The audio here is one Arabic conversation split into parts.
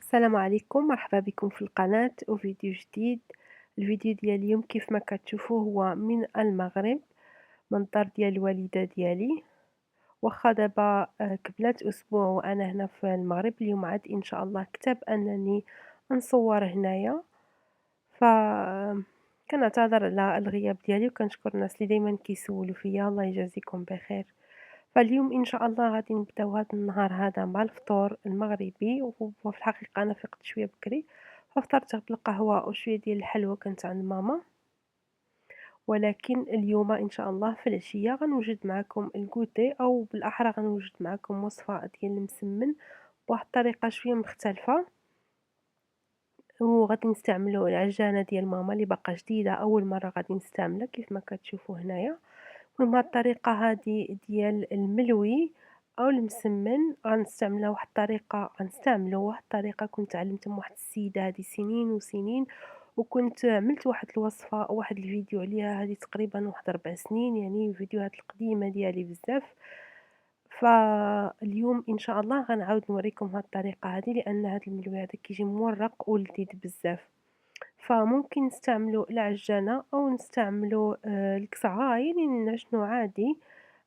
السلام عليكم، مرحبا بكم في القناة وفيديو جديد. الفيديو ديال اليوم كيف ما كتشوفوا هو من المغرب، من الدار ديال الوالدة ديالي. واخا دابا كملات اسبوع وانا هنا في المغرب، اليوم عاد ان شاء الله كتاب انني نصور هنايا. ف كنعتذر على الغياب ديالي وكنشكر الناس اللي دايما كيسولوا فيا، الله يجازيكم بخير. فاليوم إن شاء الله غادي نبداو هاد النهار هذا مع الفطور المغربي، وفي الحقيقة أنا فقت شوية بكري، ففطرت بالقهوة وشوية ديال الحلوى كانت عند ماما. ولكن اليوم إن شاء الله في العشية غنوجد معكم الكوتي، أو بالأحرى غنوجد معكم وصفة ديال المسمن بواحد الطريقة شوية مختلفة. وغادي نستعملو العجانة ديال ماما اللي باقا جديدة، أول مرة غادي نستعملها كيف ما كتشوفوا هنايا. المهم هاد الطريقة هادي ديال الملوي أو المسمّن غنستعملو واحد الطريقة كنت علمتها من واحد السيدة هادي سنين وسنين، وكنت عملت واحد الوصفة واحد الفيديو عليها هادي تقريبا واحد 4 سنين، يعني الفيديوهات القديمة ديالي بزاف. فاليوم إن شاء الله غنعاود نوريكم هاد الطريقة هادي، لأن هاد الملوي هذا كيجي مورق ولذيذ بزاف. فممكن نستعملوا العجانة أو نستعملوا الكسعة، يعني نعجنو عادي.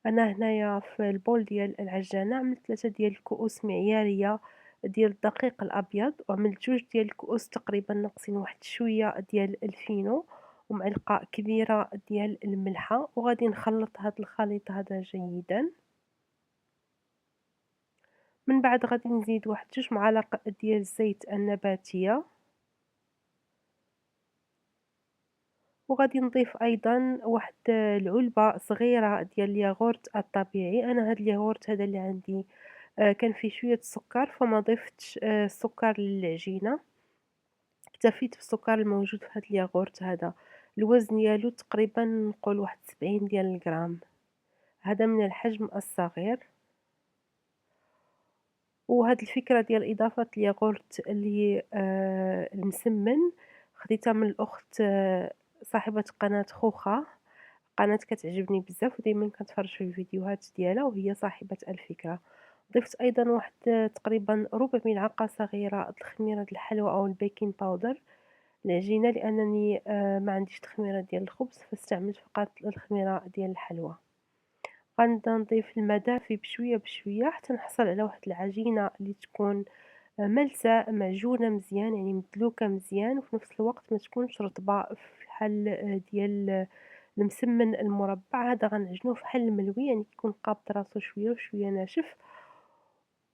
أنا هنايا في البول ديال العجانة عملت 3 ديال الكؤوس معيارية ديال الدقيق الأبيض، وعملت 2 ديال الكؤوس تقريبا ناقصين واحد شوية ديال الفينو، ومعلقة كبيرة ديال الملحة، وغادي نخلط هاد الخليط هذا جيدا. من بعد غادي نزيد واحد 2 معالق ديال الزيت النباتية، وغادي نضيف أيضًا واحد العلبة صغيرة ديال الياغورت الطبيعي. أنا هاد الياغورت هذا اللي عندي كان فيه شوية السكر، فما ضفتش السكر للعجينة، اكتفيت بالسكر الموجود في هاد الياغورت هذا. الوزن ديالو تقريبًا نقول واحد 70 ديال الغرام، هذا من الحجم الصغير. وهاد الفكرة ديال إضافة الياغورت المسمّن خديتها من الأخت صاحبة قناة خوخة، قناة كتعجبني بزاف ودايمًا كنتفرج في الفيديوهات ديالها وهي صاحبة الفكرة. ضفت أيضًا واحد تقريبًا ربع ملعقة صغيرة د الخميرة د الحلوى أو البيكين باودر العجينة، لأنني ما عنديش الخميرة ديال الخبز فاستعملت فقط الخميرة ديال الحلوى. غنبدا نضيف الماء دافي بشوية بشوية حتى نحصل على واحد العجينة اللي تكون ملسة معجونة مزيان، يعني مدلوكة مزيان، وفي نفس الوقت ما تكونش رطبة فحال ديال المسمن المربع هذا غنعجنوه فحال الملوي، يعني كيكون قابض راسو شوية وشوية ناشف.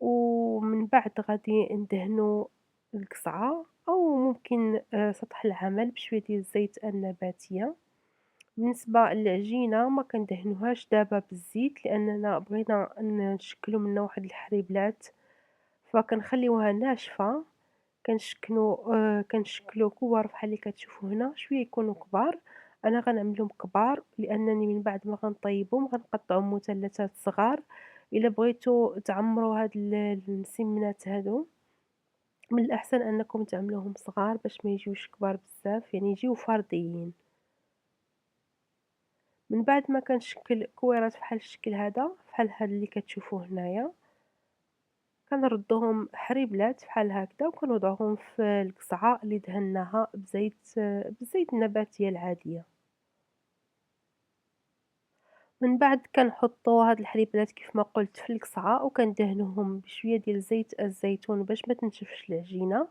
ومن بعد غادي ندهنو القصعة أو ممكن سطح العمل بشوية ديال الزيت النباتية. بالنسبة للعجينة ما كندهنوهاش دابا بالزيت، لأننا بغينا نشكلو منها واحد الحريبلات، فكنخليوها ناشفة. كنشكلو كور بحال اللي كتشوفوا هنا، شوية يكونوا كبار. أنا غنعملهم كبار لأنني من بعد ما غنطيبهم غنقطعهم مثلثات صغار. إلا بغيتو تعمرو هاد المسمنات هادو من الأحسن أنكم تعملوهم صغار باش ما يجيوش كبار بزاف، يعني يجيو فرديين. من بعد ما كنشكل كويرات بحال الشكل هذا، بحال هاد اللي كتشوفوه هنايا، كنردّهم حريبلات بحال هكدا وكنوضعوهم في القصعة اللي دهناها بالزيت النباتية العادية. من بعد كنحطّو هاد الحريبلات كيف ما قُلت في القصعة وكندهنوهم بشوية ديال زيت الزيتون باش ما تنشفش العجينة.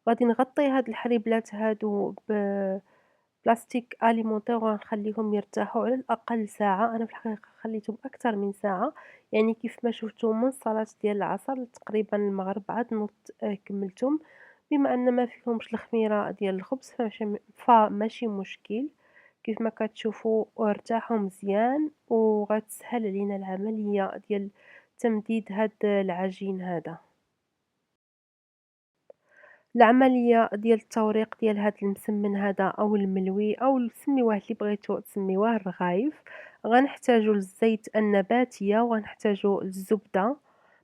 غادي نغطي هاد الحريبلات هادو بلاستيك أليمونتير وغنخليهم يرتاحوا على الأقل ساعة. أنا في الحقيقة خليتهم أكتر من ساعة، يعني كيف ما شفتوا من الصلاة ديال العصر تقريبا المغرب عاد نوضت كملتهم. بما أن ما فيهمش الخميرة ديال الخبز فماشي مشكل، كيف ما كتشوفوا ارتاحوا مزيان وغتسهل علينا العملية ديال تمديد هاد العجين هذا. العملية ديال التوريق ديال هاد المسمن هذا أو الملوي أو سميوه اللي بغيتو تسميوه الرغايف، غنحتاجو الزيت النباتية وغنحتاجو الزبدة.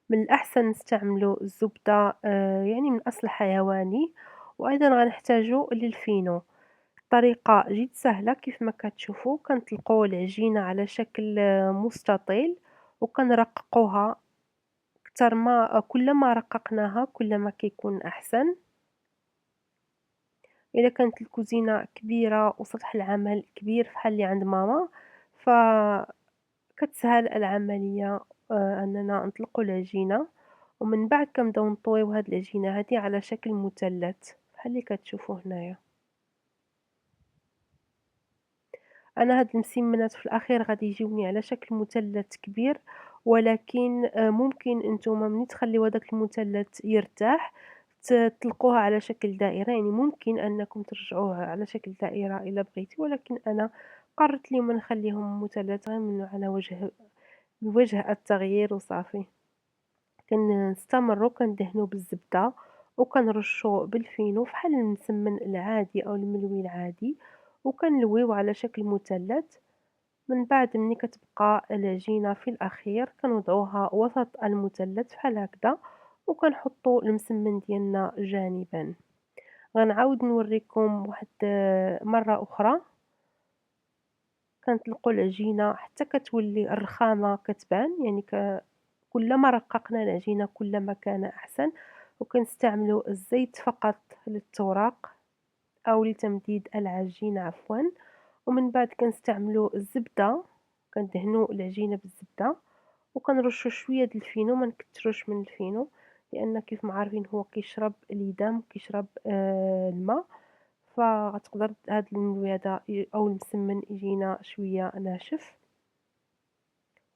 من الأحسن نستعملو الزبدة يعني من أصل حيواني، وأيضا غنحتاجو للفينو. الطريقة جد سهلة كيف ما كتشوفوا، كنطلقوا العجينة على شكل مستطيل وكنرققوها. كتر ما كلما رققناها كلما كيكون أحسن. إلا كانت الكوزينة كبيرة وسطح العمل كبير فحال اللي عند ماما، فكتسهل العملية أننا نطلقوا العجينة، ومن بعد كنبداو نطويو هاد العجينة هادي على شكل مثلث بحال اللي كتشوفوا هنايا. أنا هاد المسمنات في الأخير غادي يجيوني على شكل مثلث كبير، ولكن ممكن نتوما ملي تخليو هداك المثلث يرتاح تطلقوها على شكل دائرة، يعني ممكن أنكم ترجعوه على شكل دائرة إلا بغيتي، ولكن أنا قررت اليوم نخليهم مثلث غير من على وجه التغيير وصافي. كنستمروا كندهنوا بالزبدة وكنرشوا بالفينو فحال المسمن العادي أو الملوي العادي، وكنلويو على شكل مثلث. من بعد ملي كتبقى العجينة في الأخير كنوضعوها وسط المثلث بحال هكذا، وكنحطوا المسمن ديالنا جانبا. غنعاود نوريكم واحد مرة أخرى. كنطلقوا العجينة حتى كتولي الرخامة كتبان، يعني كلما رققنا العجينة كلما كان أحسن. وكنستعملوا الزيت فقط للتوراق أو لتمديد العجين عفوا. ومن بعد كنستعملوا الزبدة، كندهنوا العجينة بالزبدة وكنرشوا شوية د الفينو، ما نكتروش من الفينو لأن كيف ما عارفين هو كيشرب ليدام وكيشرب الماء، فغتقدر هاد الملوي هذا أو المسمن يجينا شوية ناشف.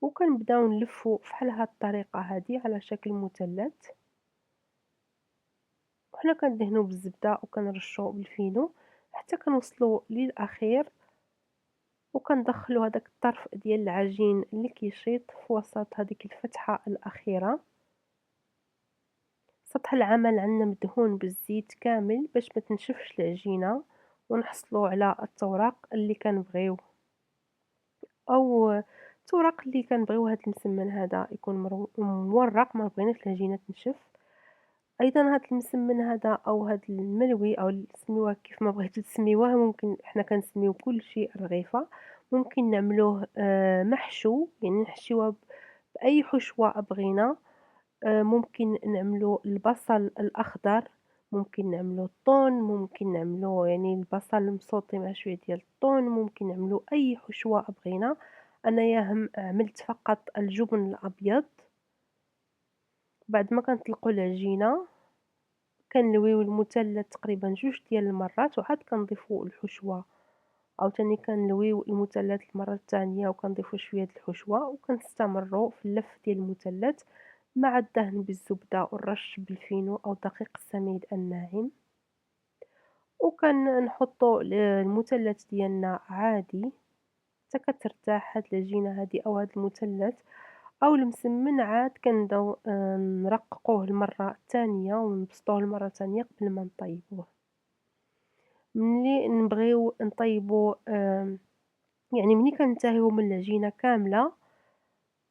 وكنبداو نلفو فحال هاد الطريقة هادي على شكل مثلث، وحنا كندهنو بالزبدة وكنرشو بالفينو حتى كنوصلو للأخير، وكندخلو هداك الطرف ديال العجين اللي كيشيط في وسط هذيك الفتحة الأخيرة. سطح العمل عندنا مدهون بالزيت كامل باش ما تنشفش العجينة، ونحصلو على التوراق اللي كنبغيو، أو التوراق اللي كنبغيو هاد المسمن هذا يكون مورق، ما بغيناش العجينة تنشف. أيضًا هاد المسمن هذا أو هاد الملوي أو سميوه كيف ما بغيتو تسميوه، ممكن حنا كنسميو كلشي رغيفة. ممكن نعملوه محشو، يعني نحشيوه بأي حشوة بغينا. ممكن نعملو البصل الأخضر، ممكن نعملو الطون، ممكن نعملو يعني البصل مسوطي مع شوية ديال الطون، ممكن نعملو أي حشوة بغينا. أنايا عملت فقط الجبن الأبيض. بعد ما كنطلقو العجينة كنلويو المثلث تقريبا 2 ديال المرات وعاد كنضيفو الحشوة، عاوتاني كنلويو المثلث المرة الثانية وكنضيفو شوية د الحشوة، وكنستمروا في اللف ديال المثلث مع الدهن بالزبدة والرش بالفينو أو دقيق السميد الناعم. وكنحطو المثلث ديالنا عادي حتى كترتاح هاد العجينة هادي أو هاد المثلث أو المسمن، عاد كنبداو نرققوه المرة الثانية ونبسطوه المرة الثانية قبل ما نطيبوه. ملي نبغيو نطيبو يعني ملي كننتهيو من العجينة كاملة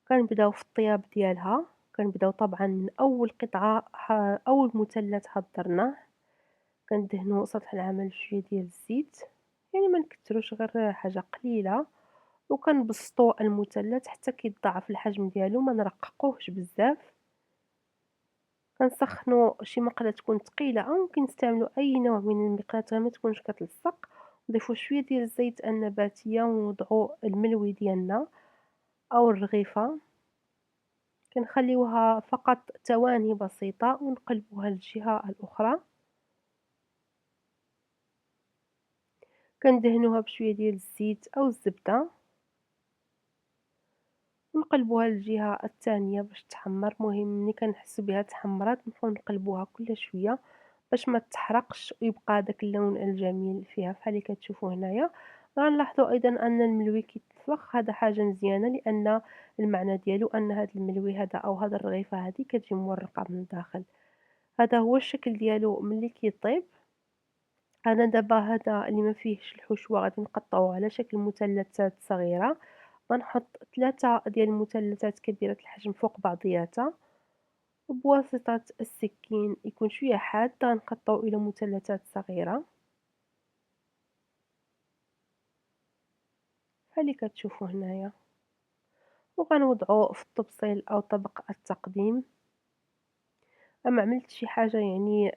كنبداو في الطياب ديالها. كنبداو طبعا من أول قطعة أول مثلث حضرناه كندهنو سطح العمل بشوية ديال الزيت، يعني ما نكتروش غير حاجة قليلة، وكنبسطو المثلث حتى كيتضاعف الحجم ديالو، ما نرققوهش بزاف. كنسخنو شي مقلة تكون ثقيلة أو ممكن نستعملو أي نوع من المقلاة غير ما تكونش كتلصق. نضيفو شوية ديال الزيت النباتية ونوضعو الملوي ديالنا أو الرغيفة، كنخليوها فقط ثواني بسيطة ونقلبوها للجهة الأخرى. كندهنوها بشوية ديال الزيت أو الزبدة ونقلبوها للجهة الثانية باش تحمر. مهم ملي كنحسو بها تحمرات نبقاو نقلبوها كل شوية باش ما تحرقش ويبقى داك اللون الجميل فيها بحال اللي كتشوفوا هنايا. غنلاحظوا أيضًا أن الملوي كيتنفخ، هذا حاجة مزيانة لأن المعنى ديالو أن هذا الملوي هذا أو هذا الرغيفة هذه كتجي مورقة من الداخل. هذا هو الشكل ديالو ملي كيطيب. أنا دابا هذا اللي ما فيهش الحشوة غادي نقطعوه على شكل مثلثات صغيرة، غنحط 3 ديال المثلثات كبيرة الحجم فوق بعضياتها، وبواسطة السكين يكون شوية حاد غنقطعو إلى مثلثات صغيرة بحال اللي كتشوفوا هنايا، وغنوضعوه في الطبسيل أو طبق التقديم. ما عملتش شي حاجة يعني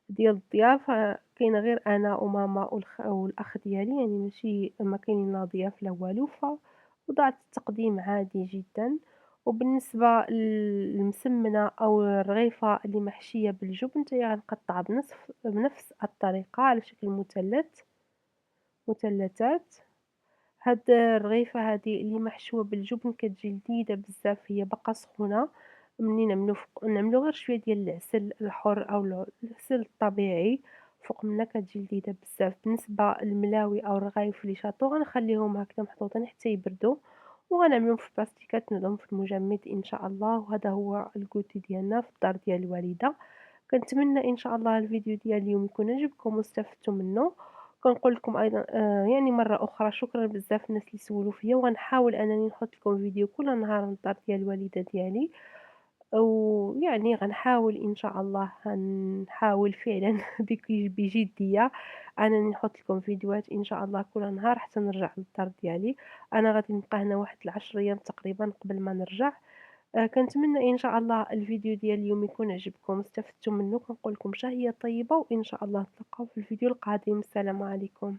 ديال الضيافة، كاينة غير أنا وماما والأخ ديالي، يعني ماشي ما كاينين لا ضياف لا والو، فوضعت التقديم عادي جدًا. وبالنسبة للمسمنة أو الرغيفة اللي محشية بالجبن حتى هي غنقطعها بنفس الطريقة على شكل مثلثات. هاد الرغيفة هادي اللي محشوة بالجبن كتجي لذيذة بزاف، هي باقا سخونة. مني نعملو غير شوية ديال العسل الحر أو العسل الطبيعي فوق منها كتجي لذيذة بزاف. بالنسبة للملاوي أو الرغايف لي شاطو غنخليهم هكذا محطوطين حتى يبردو، وغنعملهم في بلاستيكات نوضعهم في المجمد إن شاء الله. وهذا هو الكوتي ديالنا في الدار ديال الوالدة. كنتمنى إن شاء الله الفيديو ديال اليوم يكون عجبكم واستفدتوا منه. كنقول لكم أيضًا يعني مرة أخرى شكرًا بزاف الناس اللي سولوا فيا، وغنحاول أنني نحط لكم فيديو كل نهار من الدار ديال الوالدة ديالي، ويعني غنحاول إن شاء الله غنحاول فعلًا بجدية أنني نحط لكم فيديوهات إن شاء الله كل نهار حتى نرجع للدار ديالي. أنا غادي نبقى هنا واحد ال10 أيام تقريبًا قبل ما نرجع. كنتمنى إن شاء الله الفيديو ديال اليوم يكون عجبكم واستفدتوا منه. كنقول لكم شهية طيبة، وإن شاء الله نتلاقاو في الفيديو القادم. السلام عليكم.